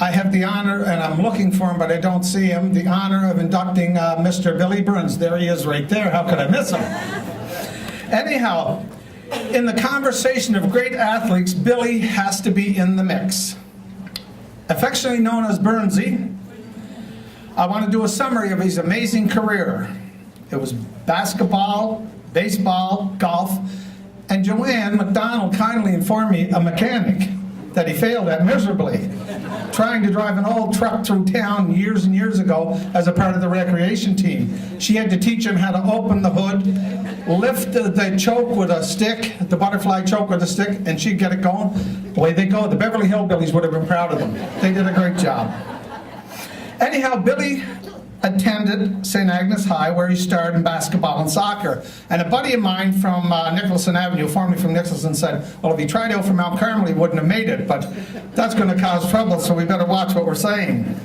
I have the honor, and I'm looking for him, but I don't see him, the honor of inducting Mr. Billy Burns. There he is right there. How could I miss him? Anyhow, in the conversation of great athletes, Billy has to be in the mix. Affectionately known as Burnsy, I want to do a summary of his amazing career. It was basketball, baseball, golf, and Joanne McDonald kindly informed me, a mechanic, that he failed at miserably, trying to drive an old truck through town years and years ago as a part of the recreation team. She had to teach him how to open the hood, lift the choke with a stick, the butterfly choke with a stick, and she'd get it going. Away they go. The Beverly Hillbillies would have been proud of them. They did a great job. Anyhow, Billy attended St. Agnes High, where he starred in basketball and soccer. And a buddy of mine from Nicholson Avenue, formerly from Nicholson, said, well, if he tried out for Mount Carmel, he wouldn't have made it, but that's going to cause trouble, so we better watch what we're saying.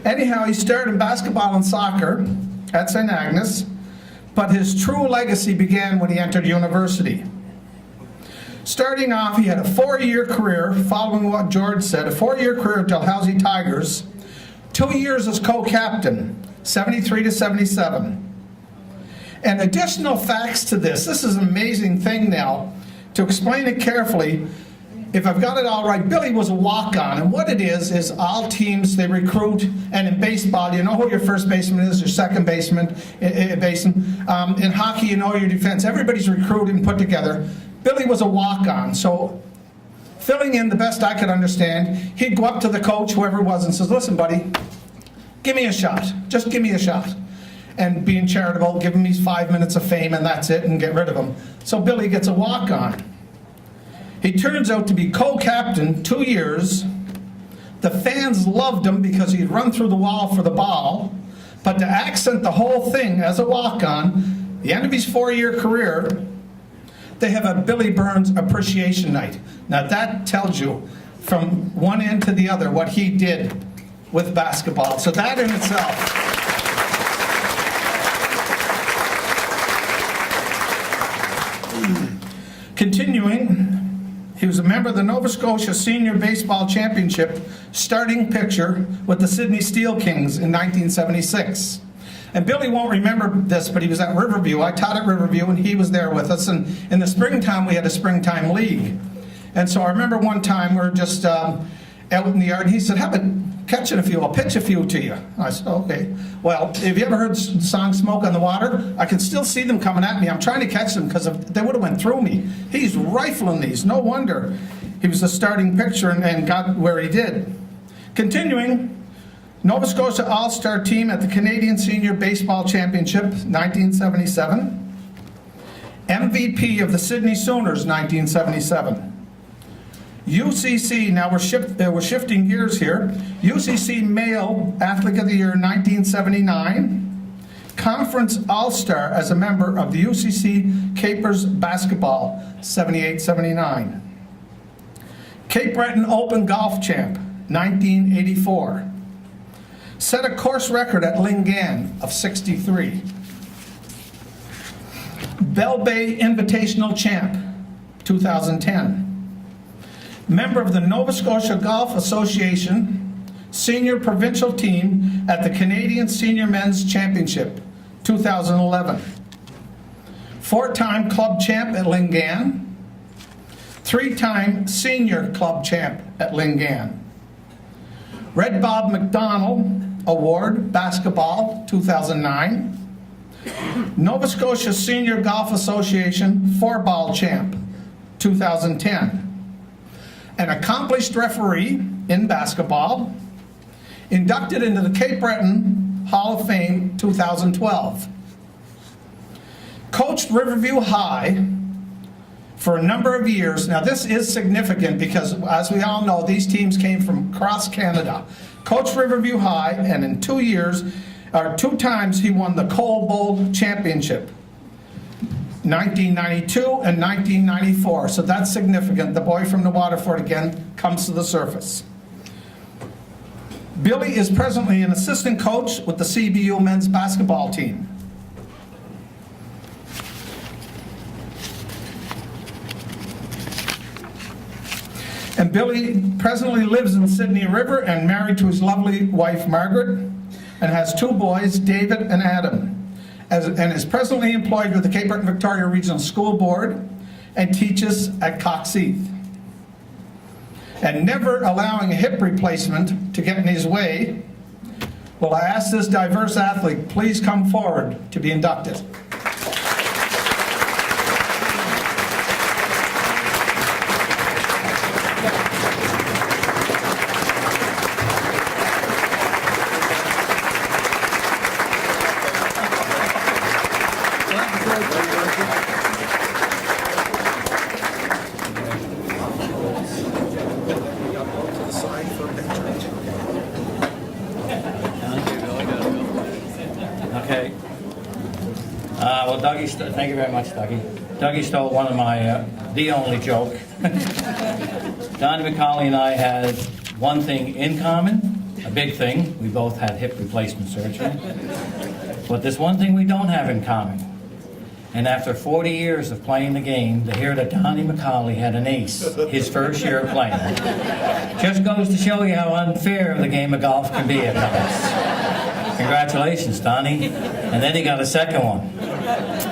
Anyhow, he starred in basketball and soccer at St. Agnes, but his true legacy began when he entered university. Starting off, he had a 4-year career, following what George said, a 4-year career at Dalhousie Tigers, 2 years as co-captain, 73 to 77. And additional facts to this is an amazing thing now. To explain it carefully, if I've got it all right, Billy was a walk-on, and what it is all teams, they recruit, and in baseball, you know who your first baseman is, your second baseman. In hockey, you know your defense. Everybody's recruited and put together. Billy was a walk-on, so filling in the best I could understand, he'd go up to the coach, whoever it was, and says, listen, buddy, give me a shot. Just give me a shot. And being charitable, give him these 5 minutes of fame, and that's it, and get rid of him. So Billy gets a walk-on. He turns out to be co-captain 2 years. The fans loved him because he'd run through the wall for the ball. But to accent the whole thing as a walk-on, the end of his 4-year career, they have a Billy Burns appreciation night. Now that tells you from one end to the other what he did with basketball. So that in itself. Continuing, he was a member of the Nova Scotia Senior Baseball Championship starting pitcher with the Sydney Steel Kings in 1976. And Billy won't remember this, but he was at Riverview. I taught at Riverview, and he was there with us. And in the springtime, we had a springtime league. And so I remember one time we were just out in the yard, and he said, how about catching a few? I'll pitch a few to you. I said, okay. Well, have you ever heard the song Smoke on the Water? I can still see them coming at me. I'm trying to catch them because they would have went through me. He's rifling these. No wonder he was a starting pitcher and got where he did. Continuing, Nova Scotia All-Star Team at the Canadian Senior Baseball Championship, 1977. MVP of the Sydney Sooners, 1977. UCC, now we're shifting gears here. UCC Male Athlete of the Year, 1979. Conference All-Star as a member of the UCC Capers Basketball, 78-79. Cape Breton Open Golf Champ, 1984. Set a course record at Lingan of 63. Bell Bay Invitational Champ, 2010. Member of the Nova Scotia Golf Association Senior Provincial Team at the Canadian Senior Men's Championship, 2011. 4-time club champ at Lingan. 3-time senior club champ at Lingan. Red Bob McDonald Award, Basketball, 2009. Nova Scotia Senior Golf Association 4-ball champ, 2010. An accomplished referee in basketball, inducted into the Cape Breton Hall of Fame, 2012. Coached Riverview High for a number of years. Now this is significant because, as we all know, these teams came from across Canada. Coached Riverview High, and in 2 years, or 2 times, he won the Cole Bowl Championship, 1992 and 1994. So that's significant. The boy from the Waterford again comes to the surface. Billy is presently an assistant coach with the CBU men's basketball team. And Billy presently lives in Sydney River and married to his lovely wife, Margaret, and has 2 boys, David and Adam, and is presently employed with the Cape Breton Victoria Regional School Board and teaches at Coxheath. And never allowing a hip replacement to get in his way, will I ask this diverse athlete please come forward to be inducted. Okay. Well, Dougie, thank you very much, Dougie. Dougie stole one of my, the only joke. Donnie McCauley and I had one thing in common, a big thing. We both had hip replacement surgery. But there's one thing we don't have in common. And after 40 years of playing the game, to hear that Donnie McCauley had an ace his first year of playing just goes to show you how unfair the game of golf can be at times. Congratulations, Donnie. And then he got a second one.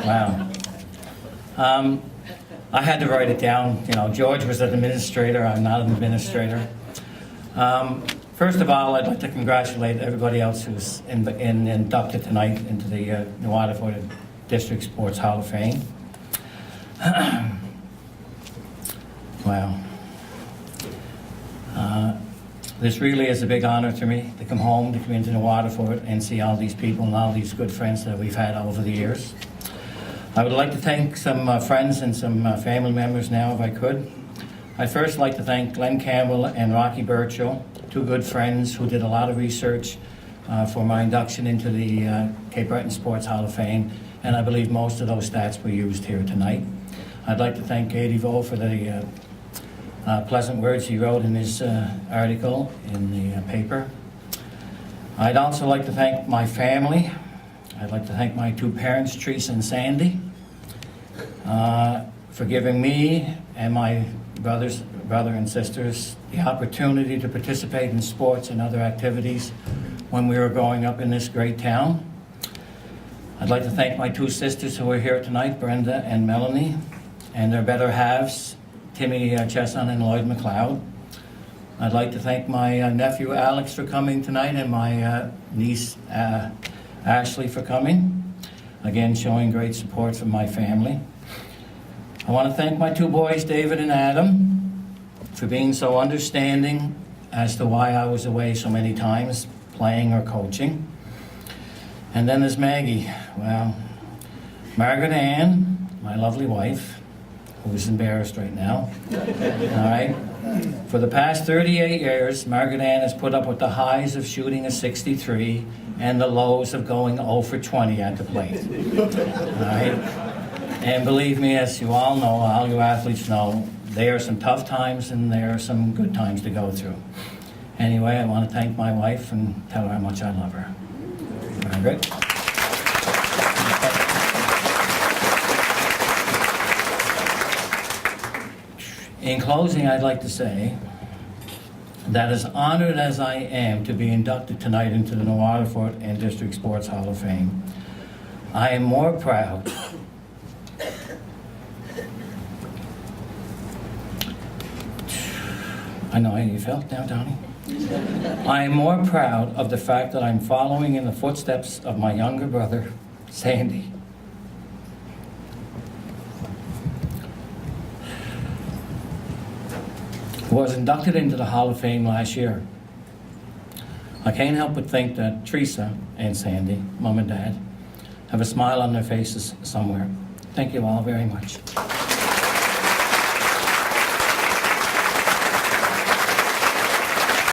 Wow. I had to write it down. You know, George was an administrator. I'm not an administrator. First of all, I'd like to congratulate everybody else who's inducted tonight into the Waterford District Sports Hall of Fame. Wow. This really is a big honor to me to come home, to come into New Waterford and see all these people and all these good friends that we've had over the years. I would like to thank some friends and some family members now, if I could. I'd first like to thank Glenn Campbell and Rocky Burchill, 2 good friends who did a lot of research for my induction into the Cape Breton Sports Hall of Fame, and I believe most of those stats were used here tonight. I'd like to thank Katie Vo for the pleasant words he wrote in his article in the paper. I'd also like to thank my family. I'd like to thank my 2 parents, Teresa and Sandy, for giving me and my brother and sisters the opportunity to participate in sports and other activities when we were growing up in this great town. I'd like to thank my 2 sisters who are here tonight, Brenda and Melanie, and their better halves, Timmy Chesson and Lloyd McLeod. I'd like to thank my nephew Alex for coming tonight and my niece Ashley for coming. Again, showing great support from my family. I want to thank my 2 boys, David and Adam, for being so understanding as to why I was away so many times, playing or coaching. And then there's Maggie. Well, Margaret Ann, my lovely wife, who's embarrassed right now. All right. For the past 38 years, Margaret Ann has put up with the highs of shooting a 63 and the lows of going 0 for 20 at the plate. All right. And believe me, as you all know, all you athletes know, there are some tough times and there are some good times to go through. Anyway, I want to thank my wife and tell her how much I love her. Margaret. In closing, I'd like to say that as honored as I am to be inducted tonight into the New Waterford and District Sports Hall of Fame, I am more proud I know how you felt now, Donnie. I am more proud of the fact that I'm following in the footsteps of my younger brother, Sandy. Who was inducted into the Hall of Fame last year. I can't help but think that Teresa and Sandy, Mom and Dad, have a smile on their faces somewhere. Thank you all very much.